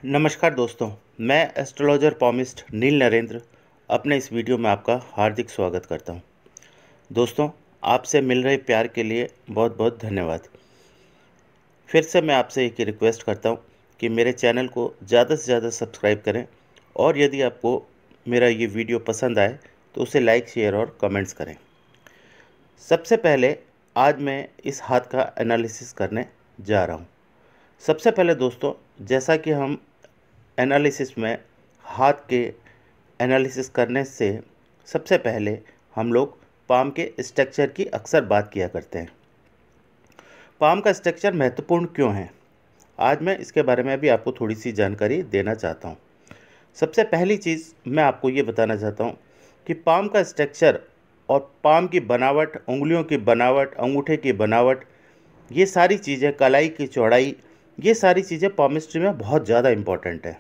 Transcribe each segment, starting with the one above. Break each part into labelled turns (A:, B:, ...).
A: नमस्कार दोस्तों, मैं एस्ट्रोलॉजर पॉमिस्ट नील नरेंद्र अपने इस वीडियो में आपका हार्दिक स्वागत करता हूं। दोस्तों, आपसे मिल रहे प्यार के लिए बहुत बहुत धन्यवाद। फिर से मैं आपसे एक रिक्वेस्ट करता हूं कि मेरे चैनल को ज़्यादा से ज़्यादा सब्सक्राइब करें और यदि आपको मेरा ये वीडियो पसंद आए तो उसे लाइक, शेयर और कमेंट्स करें। सबसे पहले आज मैं इस हाथ का एनालिसिस करने जा रहा हूँ। सबसे पहले दोस्तों, जैसा कि हम एनालिसिस में हाथ के एनालिसिस करने से सबसे पहले हम लोग पाम के स्ट्रक्चर की अक्सर बात किया करते हैं। पाम का स्ट्रक्चर महत्वपूर्ण क्यों है, आज मैं इसके बारे में भी आपको थोड़ी सी जानकारी देना चाहता हूँ। सबसे पहली चीज़ मैं आपको ये बताना चाहता हूँ कि पाम का स्ट्रक्चर और पाम की बनावट, उंगलियों की बनावट, अंगूठे की बनावट, ये सारी चीज़ें, कलाई की चौड़ाई, ये सारी चीज़ें पामिस्ट्री में बहुत ज़्यादा इम्पॉर्टेंट है।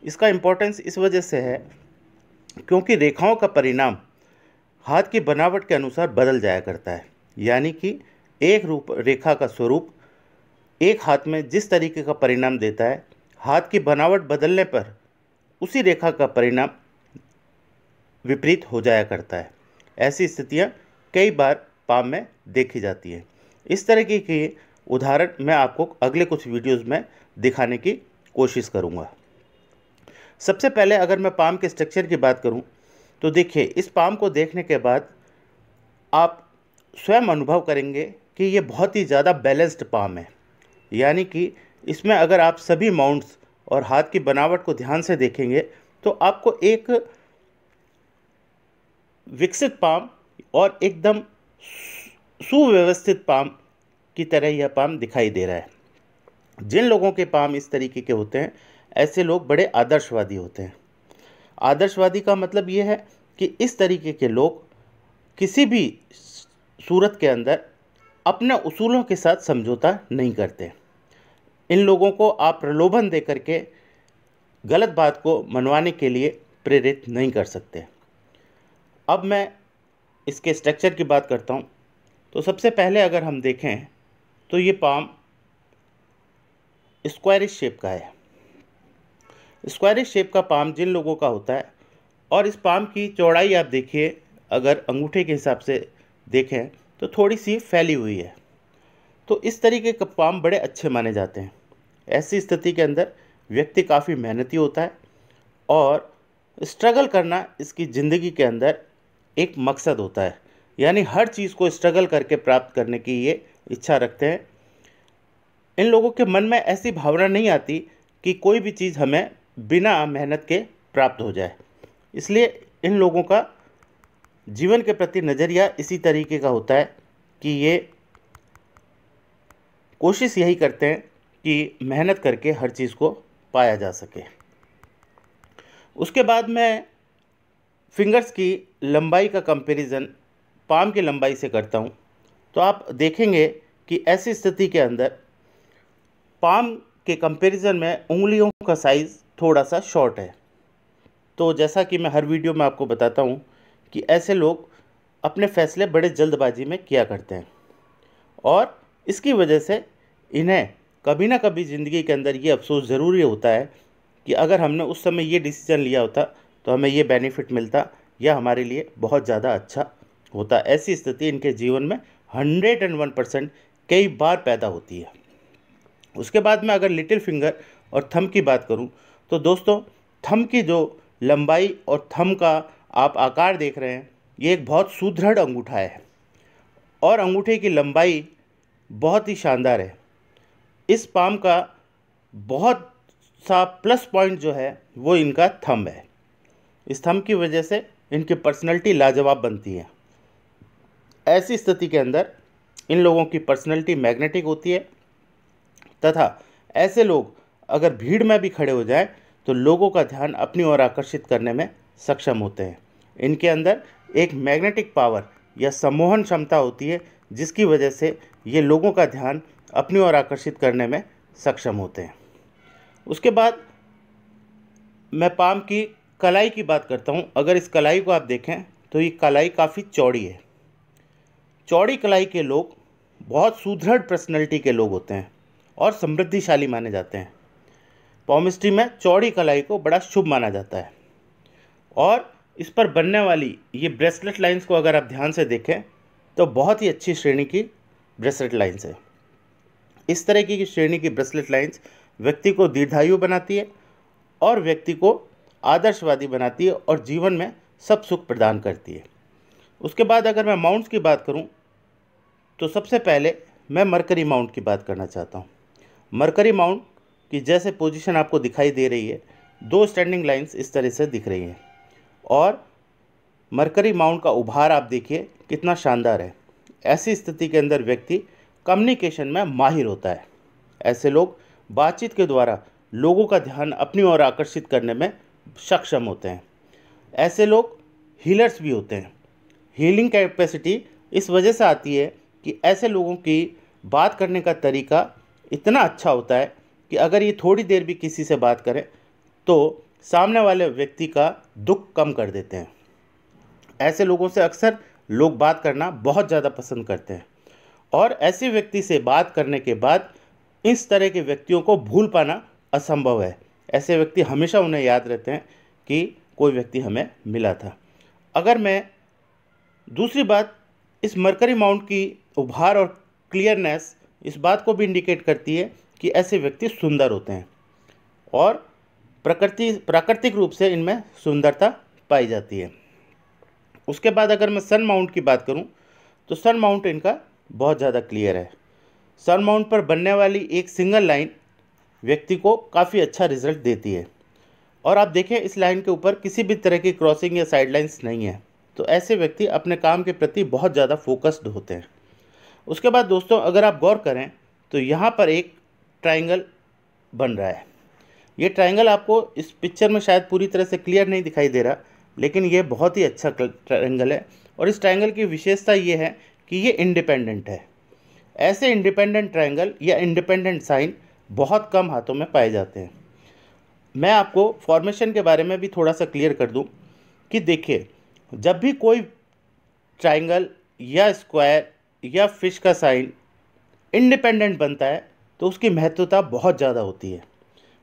A: इसका इम्पोर्टेंस इस वजह से है क्योंकि रेखाओं का परिणाम हाथ की बनावट के अनुसार बदल जाया करता है। यानी कि एक रूप रेखा का स्वरूप एक हाथ में जिस तरीके का परिणाम देता है, हाथ की बनावट बदलने पर उसी रेखा का परिणाम विपरीत हो जाया करता है। ऐसी स्थितियाँ कई बार पाम में देखी जाती हैं। इस तरह की उदाहरण मैं आपको अगले कुछ वीडियोज़ में दिखाने की कोशिश करूँगा। सबसे पहले अगर मैं पाम के स्ट्रक्चर की बात करूं तो देखिए, इस पाम को देखने के बाद आप स्वयं अनुभव करेंगे कि ये बहुत ही ज़्यादा बैलेंस्ड पाम है। यानी कि इसमें अगर आप सभी माउंट्स और हाथ की बनावट को ध्यान से देखेंगे तो आपको एक विकसित पाम और एकदम सुव्यवस्थित पाम की तरह यह पाम दिखाई दे रहा है। जिन लोगों के पाम इस तरीके के होते हैं, ऐसे लोग बड़े आदर्शवादी होते हैं। आदर्शवादी का मतलब ये है कि इस तरीके के लोग किसी भी सूरत के अंदर अपने उसूलों के साथ समझौता नहीं करते। इन लोगों को आप प्रलोभन दे करके गलत बात को मनवाने के लिए प्रेरित नहीं कर सकते। अब मैं इसके स्ट्रक्चर की बात करता हूँ। तो सबसे पहले अगर हम देखें तो ये पाम स्क्वायरिश शेप का है। स्क्वायरिश शेप का पाम जिन लोगों का होता है, और इस पाम की चौड़ाई आप देखिए, अगर अंगूठे के हिसाब से देखें तो थोड़ी सी फैली हुई है। तो इस तरीके का पाम बड़े अच्छे माने जाते हैं। ऐसी स्थिति के अंदर व्यक्ति काफ़ी मेहनती होता है और स्ट्रगल करना इसकी ज़िंदगी के अंदर एक मकसद होता है। यानी हर चीज़ को स्ट्रगल करके प्राप्त करने की ये इच्छा रखते हैं। इन लोगों के मन में ऐसी भावना नहीं आती कि कोई भी चीज़ हमें बिना मेहनत के प्राप्त हो जाए। इसलिए इन लोगों का जीवन के प्रति नज़रिया इसी तरीके का होता है कि ये कोशिश यही करते हैं कि मेहनत करके हर चीज़ को पाया जा सके। उसके बाद मैं फिंगर्स की लंबाई का कंपैरिजन पाम की लंबाई से करता हूँ। तो आप देखेंगे कि ऐसी स्थिति के अंदर पाम के कंपैरिजन में उंगलियों का साइज़ थोड़ा सा शॉर्ट है। तो जैसा कि मैं हर वीडियो में आपको बताता हूँ कि ऐसे लोग अपने फैसले बड़े जल्दबाजी में किया करते हैं और इसकी वजह से इन्हें कभी ना कभी ज़िंदगी के अंदर ये अफसोस ज़रूरी होता है कि अगर हमने उस समय ये डिसीज़न लिया होता तो हमें ये बेनिफिट मिलता या हमारे लिए बहुत ज़्यादा अच्छा होता। ऐसी स्थिति इनके जीवन में 101% कई बार पैदा होती है। उसके बाद में अगर लिटिल फिंगर और थंब की बात करूं तो दोस्तों, थंब की जो लंबाई और थंब का आप आकार देख रहे हैं, ये एक बहुत सुदृढ़ अंगूठा है और अंगूठे की लंबाई बहुत ही शानदार है। इस पाम का बहुत सा प्लस पॉइंट जो है वो इनका थंब है। इस थंब की वजह से इनकी पर्सनैलिटी लाजवाब बनती है। ऐसी स्थिति के अंदर इन लोगों की पर्सनैलिटी मैग्नेटिक होती है तथा ऐसे लोग अगर भीड़ में भी खड़े हो जाएं तो लोगों का ध्यान अपनी ओर आकर्षित करने में सक्षम होते हैं। इनके अंदर एक मैग्नेटिक पावर या सम्मोहन क्षमता होती है जिसकी वजह से ये लोगों का ध्यान अपनी ओर आकर्षित करने में सक्षम होते हैं। उसके बाद मैं पाम की कलाई की बात करता हूँ। अगर इस कलाई को आप देखें तो ये कलाई काफ़ी चौड़ी है। चौड़ी कलाई के लोग बहुत सुदृढ़ पर्सनैलिटी के लोग होते हैं और समृद्धिशाली माने जाते हैं। पॉमिस्ट्री में चौड़ी कलाई को बड़ा शुभ माना जाता है। और इस पर बनने वाली ये ब्रेसलेट लाइंस को अगर आप ध्यान से देखें तो बहुत ही अच्छी श्रेणी की ब्रेसलेट लाइंस है। इस तरह की श्रेणी की ब्रेसलेट लाइंस व्यक्ति को दीर्घायु बनाती है और व्यक्ति को आदर्शवादी बनाती है और जीवन में सब सुख प्रदान करती है। उसके बाद अगर मैं माउंट्स की बात करूं तो सबसे पहले मैं मरकरी माउंट की बात करना चाहता हूं। मरकरी माउंट की जैसे पोजीशन आपको दिखाई दे रही है, 2 स्टैंडिंग लाइंस इस तरह से दिख रही हैं और मरकरी माउंट का उभार आप देखिए कितना शानदार है। ऐसी स्थिति के अंदर व्यक्ति कम्युनिकेशन में माहिर होता है। ऐसे लोग बातचीत के द्वारा लोगों का ध्यान अपनी ओर आकर्षित करने में सक्षम होते हैं। ऐसे लोग हीलर्स भी होते हैं। हीलिंग कैपेसिटी इस वजह से आती है कि ऐसे लोगों की बात करने का तरीका इतना अच्छा होता है कि अगर ये थोड़ी देर भी किसी से बात करें तो सामने वाले व्यक्ति का दुख कम कर देते हैं। ऐसे लोगों से अक्सर लोग बात करना बहुत ज़्यादा पसंद करते हैं और ऐसे व्यक्ति से बात करने के बाद इस तरह के व्यक्तियों को भूल पाना असंभव है। ऐसे व्यक्ति हमेशा उन्हें याद रहते हैं कि कोई व्यक्ति हमें मिला था। अगर मैं दूसरी बात, इस मरकरी माउंट की उभार और क्लियरनेस इस बात को भी इंडिकेट करती है कि ऐसे व्यक्ति सुंदर होते हैं और प्राकृतिक रूप से इनमें सुंदरता पाई जाती है। उसके बाद अगर मैं सन माउंट की बात करूं तो सन माउंट इनका बहुत ज़्यादा क्लियर है। सन माउंट पर बनने वाली एक सिंगल लाइन व्यक्ति को काफ़ी अच्छा रिजल्ट देती है और आप देखें इस लाइन के ऊपर किसी भी तरह की क्रॉसिंग या साइड लाइन्स नहीं है, तो ऐसे व्यक्ति अपने काम के प्रति बहुत ज़्यादा फोकस्ड होते हैं। उसके बाद दोस्तों अगर आप गौर करें तो यहाँ पर एक ट्राइंगल बन रहा है। ये ट्राइंगल आपको इस पिक्चर में शायद पूरी तरह से क्लियर नहीं दिखाई दे रहा, लेकिन ये बहुत ही अच्छा ट्राइंगल है और इस ट्राइंगल की विशेषता ये है कि ये इंडिपेंडेंट है। ऐसे इंडिपेंडेंट ट्राइंगल या इंडिपेंडेंट साइन बहुत कम हाथों में पाए जाते हैं। मैं आपको फॉर्मेशन के बारे में भी थोड़ा सा क्लियर कर दूं कि देखिए, जब भी कोई ट्राइंगल या स्क्वायर या फिश का साइन इंडिपेंडेंट बनता है तो उसकी महत्वता बहुत ज़्यादा होती है,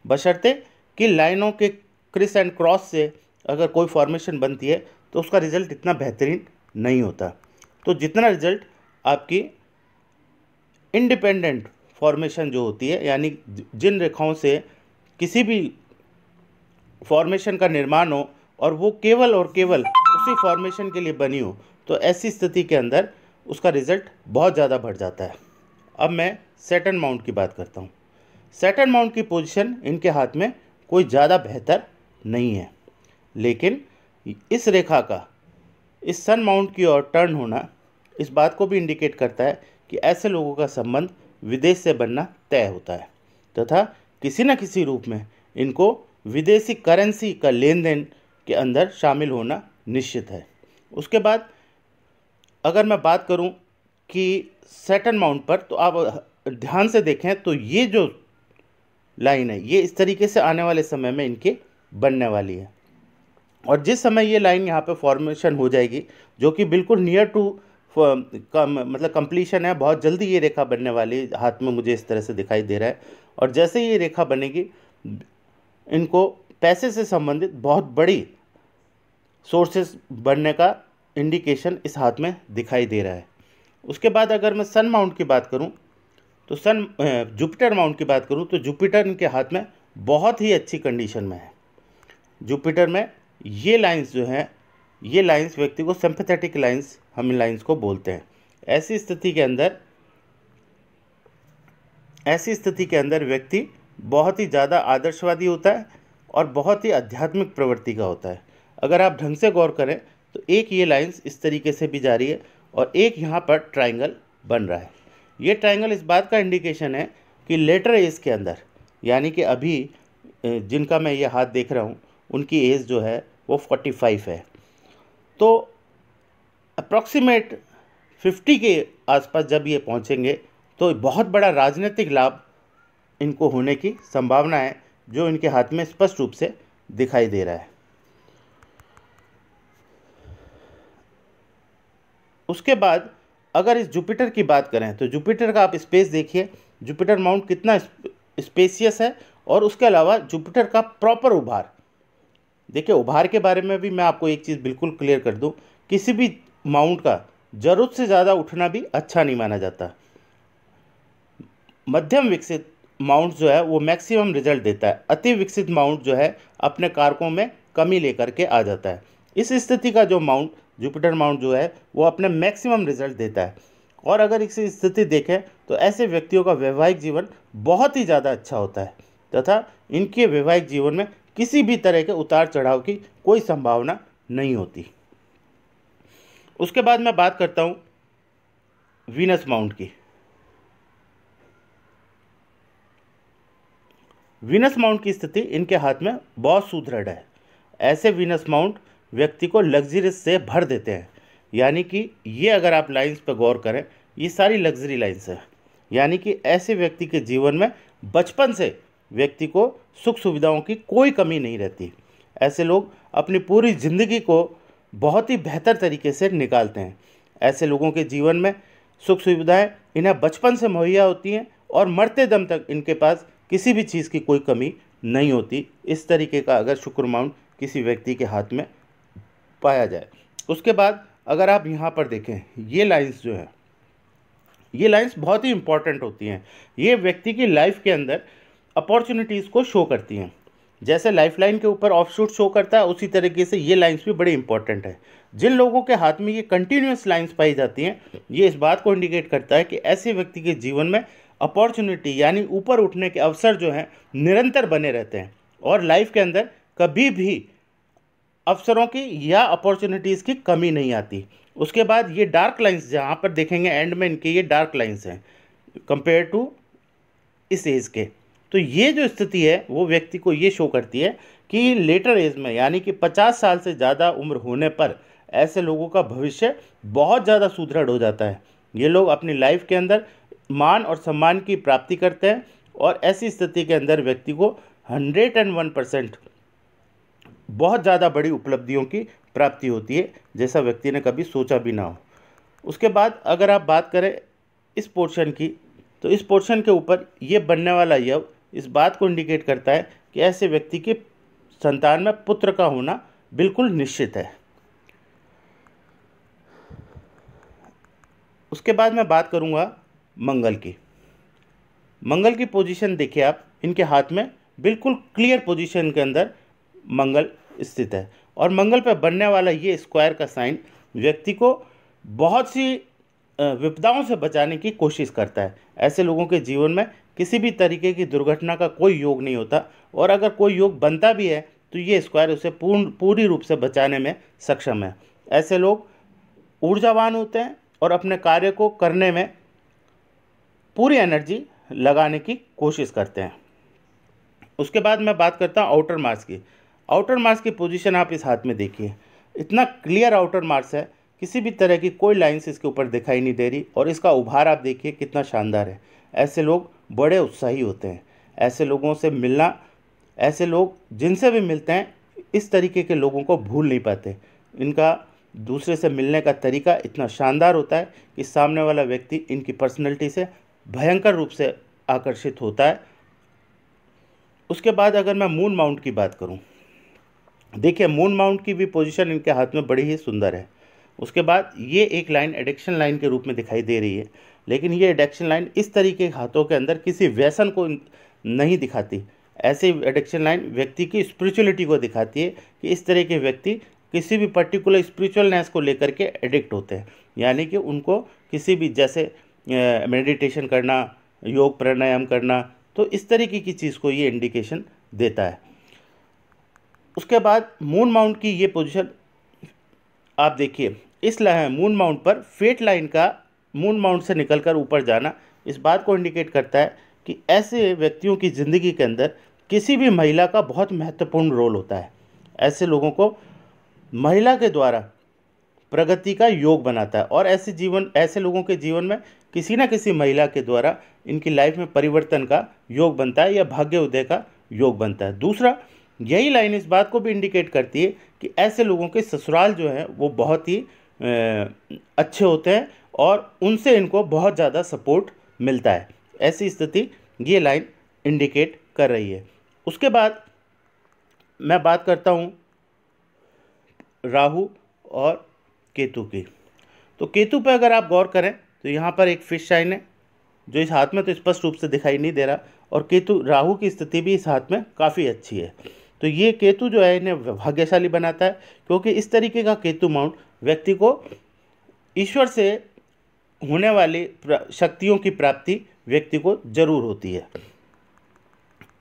A: बशर्ते कि लाइनों के क्रिस एंड क्रॉस से अगर कोई फॉर्मेशन बनती है तो उसका रिज़ल्ट इतना बेहतरीन नहीं होता। तो जितना रिज़ल्ट आपकी इंडिपेंडेंट फॉर्मेशन जो होती है, यानी जिन रेखाओं से किसी भी फॉर्मेशन का निर्माण हो और वो केवल और केवल उसी फॉर्मेशन के लिए बनी हो, तो ऐसी स्थिति के अंदर उसका रिज़ल्ट बहुत ज़्यादा बढ़ जाता है। अब मैं सैटर्न माउंट की बात करता हूँ। सैटर्न माउंट की पोजीशन इनके हाथ में कोई ज़्यादा बेहतर नहीं है, लेकिन इस रेखा का इस सन माउंट की ओर टर्न होना इस बात को भी इंडिकेट करता है कि ऐसे लोगों का संबंध विदेश से बनना तय होता है तथा किसी न किसी रूप में इनको विदेशी करेंसी का लेन देन के अंदर शामिल होना निश्चित है। उसके बाद अगर मैं बात करूं कि सैटर्न माउंट पर, तो आप ध्यान से देखें तो ये जो लाइन है ये इस तरीके से आने वाले समय में इनके बनने वाली है और जिस समय ये लाइन यहाँ पे फॉर्मेशन हो जाएगी जो कि बिल्कुल नियर टू मतलब कंप्लीशन है, बहुत जल्दी ये रेखा बनने वाली है। हाथ में मुझे इस तरह से दिखाई दे रहा है और जैसे ही ये रेखा बनेगी इनको पैसे से संबंधित बहुत बड़ी सोर्सेस बनने का इंडिकेशन इस हाथ में दिखाई दे रहा है। उसके बाद अगर मैं सन माउंट की बात करूं तो जुपिटर माउंट की बात करूं तो जुपिटर इनके हाथ में बहुत ही अच्छी कंडीशन में है। जुपिटर में ये लाइंस जो हैं, ये लाइंस व्यक्ति को सिंपैथेटिक लाइंस, हम इन लाइंस को बोलते हैं। ऐसी स्थिति के अंदर व्यक्ति बहुत ही ज़्यादा आदर्शवादी होता है और बहुत ही आध्यात्मिक प्रवृत्ति का होता है। अगर आप ढंग से गौर करें तो एक ये लाइंस इस तरीके से भी जा रही है और एक यहाँ पर ट्राइंगल बन रहा है। ये ट्राइंगल इस बात का इंडिकेशन है कि लेटर एज के अंदर, यानी कि अभी जिनका मैं ये हाथ देख रहा हूँ उनकी एज जो है वो 45 है, तो अप्रॉक्सीमेट 50 के आसपास जब ये पहुँचेंगे तो बहुत बड़ा राजनीतिक लाभ इनको होने की संभावना है, जो इनके हाथ में स्पष्ट रूप से दिखाई दे रहा है। उसके बाद अगर इस जुपिटर की बात करें तो जुपिटर का आप स्पेस देखिए, जुपिटर माउंट कितना स्पेसियस है और उसके अलावा जुपिटर का प्रॉपर उभार। देखिए, उभार के बारे में भी मैं आपको एक चीज़ बिल्कुल क्लियर कर दूं, किसी भी माउंट का ज़रूरत से ज़्यादा उठना भी अच्छा नहीं माना जाता। मध्यम विकसित माउंट जो है वो मैक्सिमम रिजल्ट देता है, अति विकसित माउंट जो है अपने कारकों में कमी लेकर के आ जाता है। इस स्थिति का जो माउंट, जुपिटर माउंट जो है वो अपने मैक्सिमम रिजल्ट देता है। और अगर इसी स्थिति देखें तो ऐसे व्यक्तियों का वैवाहिक जीवन बहुत ही ज़्यादा अच्छा होता है तथा इनके वैवाहिक जीवन में किसी भी तरह के उतार चढ़ाव की कोई संभावना नहीं होती। उसके बाद मैं बात करता हूँ वीनस माउंट की। वीनस माउंट की स्थिति इनके हाथ में बहुत सुदृढ़ है। ऐसे वीनस माउंट व्यक्ति को लग्जरीज से भर देते हैं। यानी कि ये, अगर आप लाइंस पर गौर करें, ये सारी लग्जरी लाइंस है। यानी कि ऐसे व्यक्ति के जीवन में बचपन से व्यक्ति को सुख सुविधाओं की कोई कमी नहीं रहती। ऐसे लोग अपनी पूरी ज़िंदगी को बहुत ही बेहतर तरीके से निकालते हैं। ऐसे लोगों के जीवन में सुख सुविधाएं इन्हें बचपन से मुहैया होती हैं और मरते दम तक इनके पास किसी भी चीज़ की कोई कमी नहीं होती। इस तरीके का अगर शुक्र माउंट किसी व्यक्ति के हाथ में पाया जाए। उसके बाद अगर आप यहाँ पर देखें, ये लाइंस जो है, ये लाइंस बहुत ही इंपॉर्टेंट होती हैं। ये व्यक्ति की लाइफ के अंदर अपॉर्चुनिटीज़ को शो करती हैं। जैसे लाइफ लाइन के ऊपर ऑफशूट शो करता है, उसी तरीके से ये लाइंस भी बड़ी इंपॉर्टेंट है। जिन लोगों के हाथ में ये कंटिन्यूस लाइंस पाई जाती हैं, ये इस बात को इंडिकेट करता है कि ऐसे व्यक्ति के जीवन में अपॉर्चुनिटी यानी ऊपर उठने के अवसर जो हैं निरंतर बने रहते हैं और लाइफ के अंदर कभी भी अवसरों की या अपॉर्चुनिटीज़ की कमी नहीं आती। उसके बाद ये डार्क लाइंस जहाँ पर देखेंगे एंड में, इनके ये डार्क लाइंस हैं कंपेयर टू इस एज के। तो ये जो स्थिति है वो व्यक्ति को ये शो करती है कि लेटर एज में, यानी कि 50 साल से ज़्यादा उम्र होने पर ऐसे लोगों का भविष्य बहुत ज़्यादा सुदृढ़ हो जाता है। ये लोग अपनी लाइफ के अंदर मान और सम्मान की प्राप्ति करते हैं और ऐसी स्थिति के अंदर व्यक्ति को 101% बहुत ज़्यादा बड़ी उपलब्धियों की प्राप्ति होती है, जैसा व्यक्ति ने कभी सोचा भी ना हो। उसके बाद अगर आप बात करें इस पोर्शन की, तो इस पोर्शन के ऊपर ये बनने वाला यव इस बात को इंडिकेट करता है कि ऐसे व्यक्ति के संतान में पुत्र का होना बिल्कुल निश्चित है। उसके बाद मैं बात करूंगा मंगल की। मंगल की पोजीशन देखिए आप, इनके हाथ में बिल्कुल क्लियर पोजीशन के अंदर मंगल स्थित है और मंगल पर बनने वाला ये स्क्वायर का साइन व्यक्ति को बहुत सी विपदाओं से बचाने की कोशिश करता है। ऐसे लोगों के जीवन में किसी भी तरीके की दुर्घटना का कोई योग नहीं होता और अगर कोई योग बनता भी है तो ये स्क्वायर उसे पूरी रूप से बचाने में सक्षम है। ऐसे लोग ऊर्जावान होते हैं और अपने कार्य को करने में पूरी एनर्जी लगाने की कोशिश करते हैं। उसके बाद मैं बात करता हूँ आउटर मार्स की। आउटर मार्स की पोजीशन आप इस हाथ में देखिए, इतना क्लियर आउटर मार्स है, किसी भी तरह की कोई लाइंस इसके ऊपर दिखाई नहीं दे रही और इसका उभार आप देखिए कितना शानदार है। ऐसे लोग बड़े उत्साही होते हैं। ऐसे लोगों से मिलना, ऐसे लोग जिनसे भी मिलते हैं, इस तरीके के लोगों को भूल नहीं पाते। इनका दूसरे से मिलने का तरीका इतना शानदार होता है कि सामने वाला व्यक्ति इनकी पर्सनैलिटी से भयंकर रूप से आकर्षित होता है। उसके बाद अगर मैं मून माउंट की बात करूं, देखिए मून माउंट की भी पोजीशन इनके हाथ में बड़ी ही सुंदर है। उसके बाद ये एक लाइन एडिक्शन लाइन के रूप में दिखाई दे रही है, लेकिन ये एडिक्शन लाइन इस तरीके के हाथों के अंदर किसी व्यसन को नहीं दिखाती। ऐसे एडिक्शन लाइन व्यक्ति की स्पिरिचुअलिटी को दिखाती है कि इस तरह के व्यक्ति किसी भी पर्टिकुलर स्पिरिचुअलनेस को लेकर के एडिक्ट होते हैं, यानी कि उनको किसी भी, जैसे मेडिटेशन करना, योग प्राणायाम करना, तो इस तरीके की चीज़ को ये इंडिकेशन देता है। उसके बाद मून माउंट की ये पोजीशन आप देखिए, इस मून माउंट पर फेट लाइन का मून माउंट से निकलकर ऊपर जाना इस बात को इंडिकेट करता है कि ऐसे व्यक्तियों की ज़िंदगी के अंदर किसी भी महिला का बहुत महत्वपूर्ण रोल होता है। ऐसे लोगों को महिला के द्वारा प्रगति का योग बनाता है और ऐसे लोगों के जीवन में किसी न किसी महिला के द्वारा इनकी लाइफ में परिवर्तन का योग बनता है या भाग्य उदय का योग बनता है। दूसरा, यही लाइन इस बात को भी इंडिकेट करती है कि ऐसे लोगों के ससुराल जो हैं वो बहुत ही अच्छे होते हैं और उनसे इनको बहुत ज़्यादा सपोर्ट मिलता है। ऐसी स्थिति ये लाइन इंडिकेट कर रही है। उसके बाद मैं बात करता हूँ राहु और केतु की। तो केतु पे अगर आप गौर करें तो यहाँ पर एक फिश साइन है जो इस हाथ में तो स्पष्ट रूप से दिखाई नहीं दे रहा, और केतु राहु की स्थिति भी इस हाथ में काफ़ी अच्छी है। तो ये केतु जो है इन्हें भाग्यशाली बनाता है, क्योंकि इस तरीके का केतु माउंट व्यक्ति को ईश्वर से होने वाली शक्तियों की प्राप्ति व्यक्ति को जरूर होती है।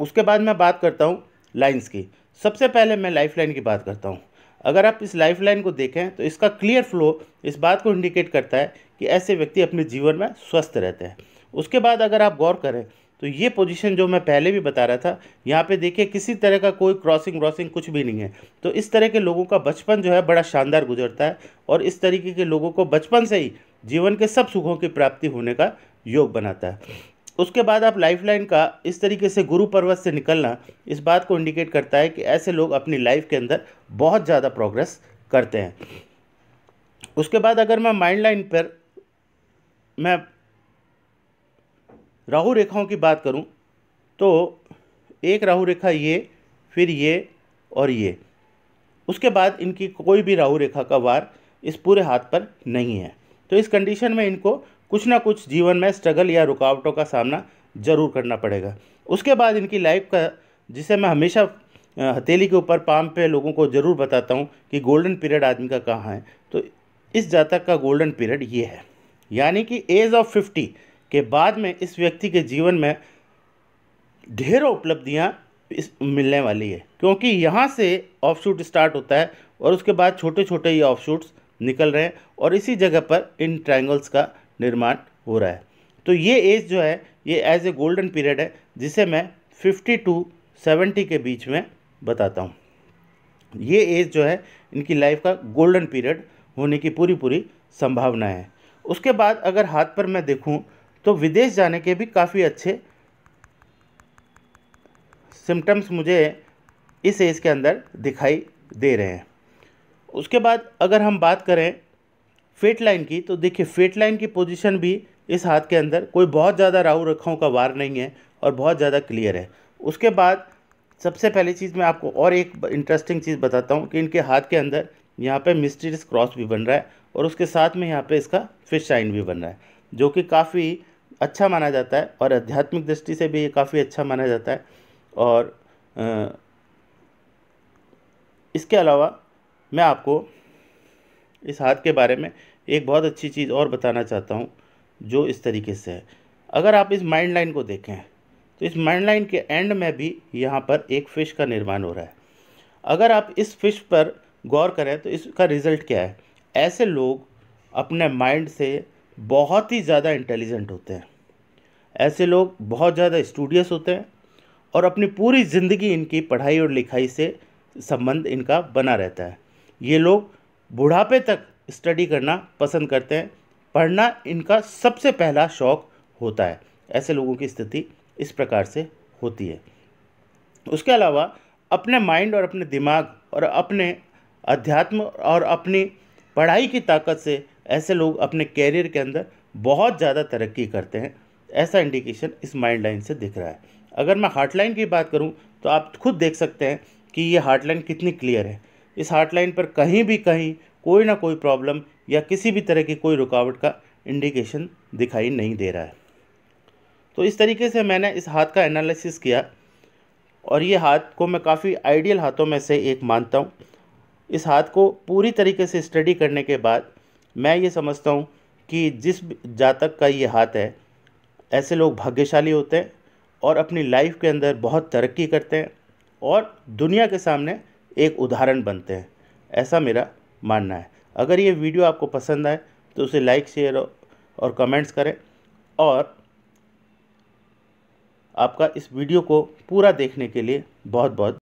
A: उसके बाद मैं बात करता हूँ लाइंस की। सबसे पहले मैं लाइफ लाइन की बात करता हूँ। अगर आप इस लाइफ लाइन को देखें तो इसका क्लियर फ्लो इस बात को इंडिकेट करता है कि ऐसे व्यक्ति अपने जीवन में स्वस्थ रहते हैं। उसके बाद अगर आप गौर करें तो ये पोजीशन जो मैं पहले भी बता रहा था, यहाँ पे देखिए किसी तरह का कोई क्रॉसिंग व्रॉसिंग कुछ भी नहीं है। तो इस तरह के लोगों का बचपन जो है बड़ा शानदार गुजरता है, और इस तरीके के लोगों को बचपन से ही जीवन के सब सुखों की प्राप्ति होने का योग बनाता है। उसके बाद आप लाइफ लाइन का इस तरीके से गुरु पर्वत से निकलना इस बात को इंडिकेट करता है कि ऐसे लोग अपनी लाइफ के अंदर बहुत ज़्यादा प्रोग्रेस करते हैं। उसके बाद अगर मैं माइंड लाइन पर मैं राहु रेखाओं की बात करूं तो एक राहु रेखा ये, फिर ये और ये, उसके बाद इनकी कोई भी राहु रेखा का वार इस पूरे हाथ पर नहीं है। तो इस कंडीशन में इनको कुछ ना कुछ जीवन में स्ट्रगल या रुकावटों का सामना जरूर करना पड़ेगा। उसके बाद इनकी लाइफ का, जिसे मैं हमेशा हथेली के ऊपर पाम पे लोगों को ज़रूर बताता हूँ कि गोल्डन पीरियड आदमी का कहाँ है, तो इस जातक का गोल्डन पीरियड ये है। यानी कि एज ऑफ 50 के बाद में इस व्यक्ति के जीवन में ढेरों उपलब्धियाँ मिलने वाली है, क्योंकि यहाँ से ऑफशूट स्टार्ट होता है और उसके बाद छोटे छोटे ये ऑफशूट्स निकल रहे हैं, और इसी जगह पर इन ट्रायंगल्स का निर्माण हो रहा है। तो ये एज जो है ये एज ए गोल्डन पीरियड है, जिसे मैं 50 टू 70 के बीच में बताता हूँ। ये एज जो है इनकी लाइफ का गोल्डन पीरियड होने की पूरी पूरी संभावना है। उसके बाद अगर हाथ पर मैं देखूं तो विदेश जाने के भी काफ़ी अच्छे सिम्टम्स मुझे इस एज के अंदर दिखाई दे रहे हैं। उसके बाद अगर हम बात करें फेट लाइन की, तो देखिए फेट लाइन की पोजीशन भी इस हाथ के अंदर कोई बहुत ज़्यादा राहु रेखाओं का वार नहीं है और बहुत ज़्यादा क्लियर है। उसके बाद सबसे पहली चीज़ मैं आपको और एक इंटरेस्टिंग चीज़ बताता हूँ कि इनके हाथ के अंदर यहाँ पे मिस्टीरियस क्रॉस भी बन रहा है, और उसके साथ में यहाँ पे इसका फिश साइन भी बन रहा है, जो कि काफ़ी अच्छा माना जाता है और आध्यात्मिक दृष्टि से भी ये काफ़ी अच्छा माना जाता है। और इसके अलावा मैं आपको इस हाथ के बारे में एक बहुत अच्छी चीज़ और बताना चाहता हूँ, जो इस तरीके से है। अगर आप इस माइंड लाइन को देखें तो इस माइंड लाइन के एंड में भी यहाँ पर एक फ़िश का निर्माण हो रहा है। अगर आप इस फिश पर गौर करें तो इसका रिज़ल्ट क्या है? ऐसे लोग अपने माइंड से बहुत ही ज़्यादा इंटेलिजेंट होते हैं, ऐसे लोग बहुत ज़्यादा स्टूडियस होते हैं, और अपनी पूरी ज़िंदगी इनकी पढ़ाई और लिखाई से संबंध इनका बना रहता है। ये लोग बुढ़ापे तक स्टडी करना पसंद करते हैं, पढ़ना इनका सबसे पहला शौक़ होता है। ऐसे लोगों की स्थिति इस प्रकार से होती है। उसके अलावा अपने माइंड और अपने दिमाग और अपने अध्यात्म और अपनी पढ़ाई की ताकत से ऐसे लोग अपने कैरियर के अंदर बहुत ज़्यादा तरक्की करते हैं। ऐसा इंडिकेशन इस माइंड लाइन से दिख रहा है। अगर मैं हार्ट लाइन की बात करूं तो आप खुद देख सकते हैं कि ये हार्ट लाइन कितनी क्लियर है। इस हार्ट लाइन पर कहीं भी कहीं कोई ना कोई प्रॉब्लम या किसी भी तरह की कोई रुकावट का इंडिकेशन दिखाई नहीं दे रहा है। तो इस तरीके से मैंने इस हाथ का एनालिसिस किया, और ये हाथ को मैं काफ़ी आइडियल हाथों में से एक मानता हूँ। इस हाथ को पूरी तरीके से स्टडी करने के बाद मैं ये समझता हूँ कि जिस जातक का ये हाथ है, ऐसे लोग भाग्यशाली होते हैं और अपनी लाइफ के अंदर बहुत तरक्की करते हैं और दुनिया के सामने एक उदाहरण बनते हैं। ऐसा मेरा मानना है। अगर ये वीडियो आपको पसंद आए तो उसे लाइक, शेयर और कमेंट्स करें, और आपका इस वीडियो को पूरा देखने के लिए बहुत बहुत